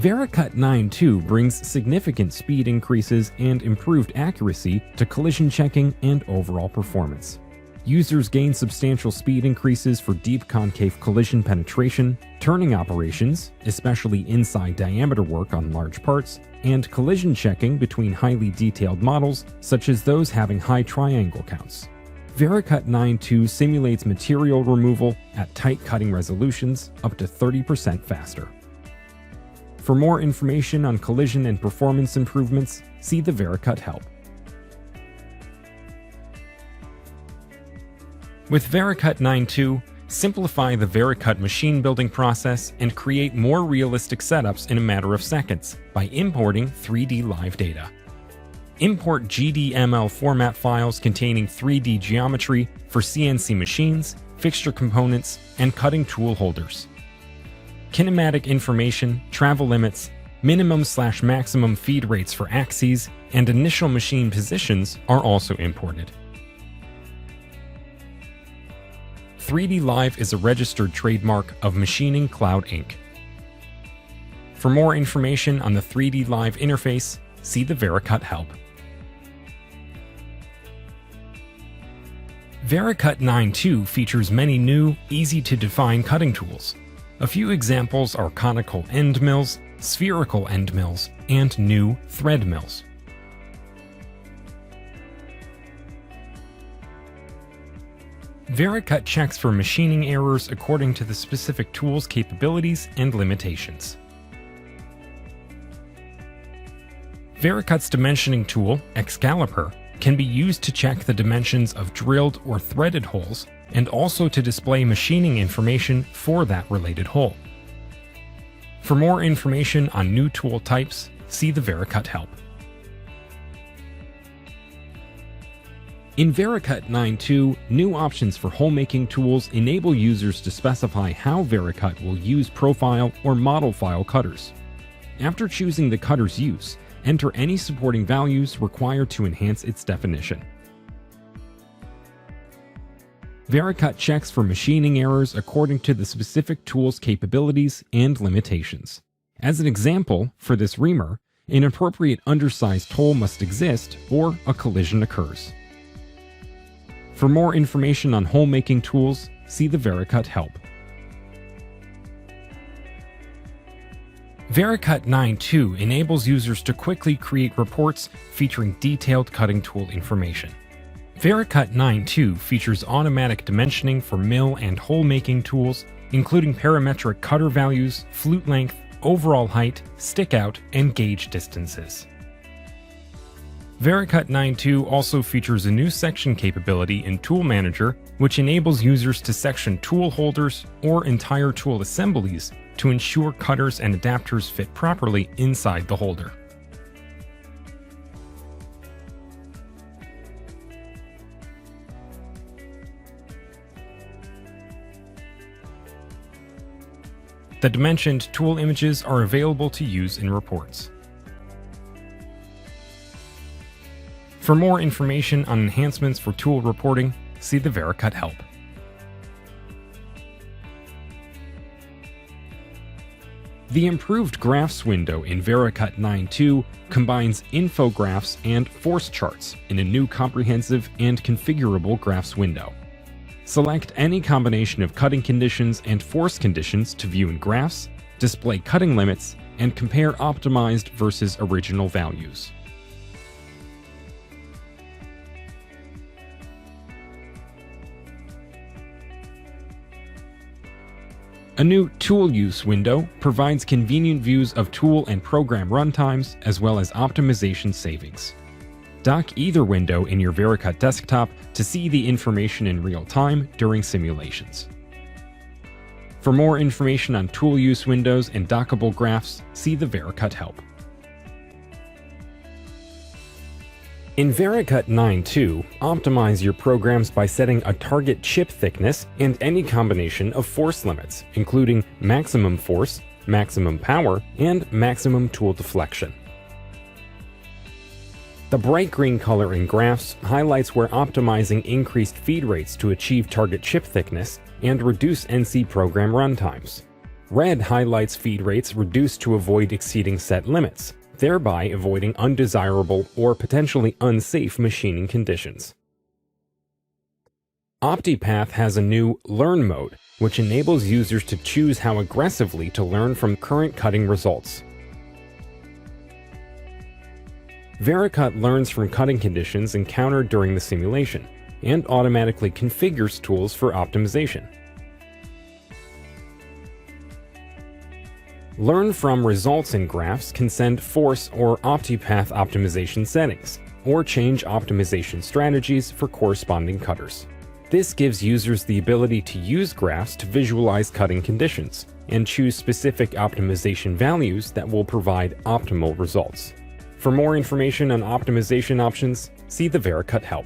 Vericut 9.2 brings significant speed increases and improved accuracy to collision checking and overall performance. Users gain substantial speed increases for deep concave collision penetration, turning operations, especially inside diameter work on large parts, and collision checking between highly detailed models, such as those having high triangle counts. Vericut 9.2 simulates material removal at tight cutting resolutions up to 30% faster. For more information on collision and performance improvements, see the Vericut help. With Vericut 9.2, simplify the Vericut machine building process and create more realistic setups in a matter of seconds by importing 3D live data. Import GDML format files containing 3D geometry for CNC machines, fixture components, and cutting tool holders. Kinematic information, travel limits, minimum/maximum feed rates for axes, and initial machine positions are also imported. 3D Live is a registered trademark of Machining Cloud Inc. For more information on the 3D Live interface, see the Vericut help. Vericut 9.2 features many new, easy-to-define cutting tools. A few examples are conical end mills, spherical end mills, and new thread mills. Vericut checks for machining errors according to the specific tool's capabilities and limitations. Vericut's dimensioning tool, Excaliper, can be used to check the dimensions of drilled or threaded holes and also to display machining information for that related hole. For more information on new tool types, see the Vericut help. In Vericut 9.2, new options for hole-making tools enable users to specify how Vericut will use profile or model file cutters. After choosing the cutter's use, enter any supporting values required to enhance its definition. Vericut checks for machining errors according to the specific tool's capabilities and limitations. As an example, for this reamer, an appropriate undersized hole must exist or a collision occurs. For more information on hole-making tools, see the Vericut help. Vericut 9.2 enables users to quickly create reports featuring detailed cutting tool information. Vericut 9.2 features automatic dimensioning for mill and hole-making tools, including parametric cutter values, flute length, overall height, stick out, and gauge distances. Vericut 9.2 also features a new section capability in Tool Manager, which enables users to section tool holders or entire tool assemblies to ensure cutters and adapters fit properly inside the holder. The dimensioned tool images are available to use in reports. For more information on enhancements for tool reporting, see the Vericut help. The improved Graphs window in Vericut 9.2 combines infographs and force charts in a new comprehensive and configurable Graphs window. Select any combination of cutting conditions and force conditions to view in graphs, display cutting limits, and compare optimized versus original values. A new Tool Use window provides convenient views of tool and program runtimes as well as optimization savings. Dock either window in your Vericut desktop to see the information in real time during simulations. For more information on tool use windows and dockable graphs, see the Vericut help. In Vericut 9.2, optimize your programs by setting a target chip thickness and any combination of force limits, including maximum force, maximum power, and maximum tool deflection. The bright green color in graphs highlights where optimizing increased feed rates to achieve target chip thickness and reduce NC program runtimes. Red highlights feed rates reduced to avoid exceeding set limits, thereby avoiding undesirable or potentially unsafe machining conditions. OptiPath has a new Learn mode, which enables users to choose how aggressively to learn from current cutting results. Vericut learns from cutting conditions encountered during the simulation, and automatically configures tools for optimization. Learn from results in graphs can send Force or OptiPath optimization settings, or change optimization strategies for corresponding cutters. This gives users the ability to use graphs to visualize cutting conditions, and choose specific optimization values that will provide optimal results. For more information on optimization options, see the Vericut help.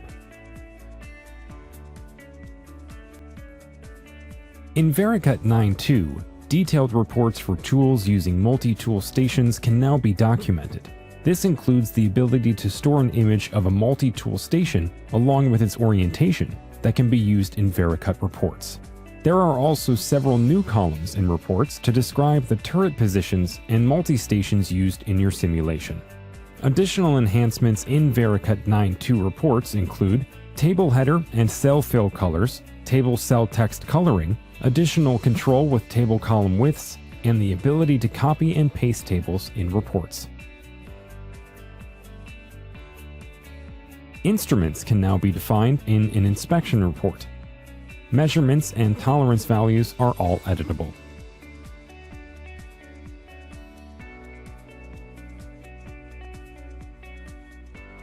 In Vericut 9.2, detailed reports for tools using multi-tool stations can now be documented. This includes the ability to store an image of a multi-tool station along with its orientation that can be used in Vericut reports. There are also several new columns in reports to describe the turret positions and multi-stations used in your simulation. Additional enhancements in Vericut 9.2 reports include table header and cell fill colors, table cell text coloring, additional control with table column widths, and the ability to copy and paste tables in reports. Instruments can now be defined in an inspection report. Measurements and tolerance values are all editable.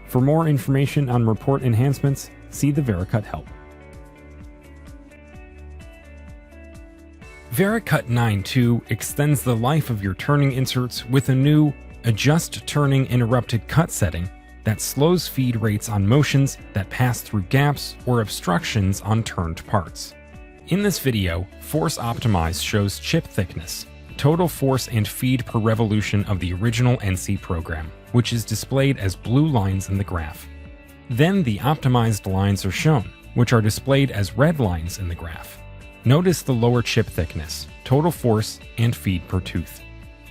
For more information on report enhancements, see the Vericut help. Vericut 9.2 extends the life of your turning inserts with a new Adjust Turning Interrupted Cut setting that slows feed rates on motions that pass through gaps or obstructions on turned parts. In this video, Force Optimize shows chip thickness, total force and feed per revolution of the original NC program, which is displayed as blue lines in the graph. Then the optimized lines are shown, which are displayed as red lines in the graph. Notice the lower chip thickness, total force, and feed per tooth.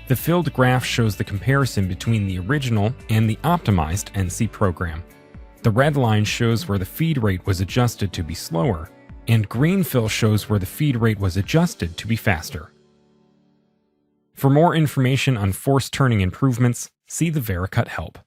The filled graph shows the comparison between the original and the optimized NC program. The red line shows where the feed rate was adjusted to be slower, and green fill shows where the feed rate was adjusted to be faster. For more information on force turning improvements, see the Vericut help.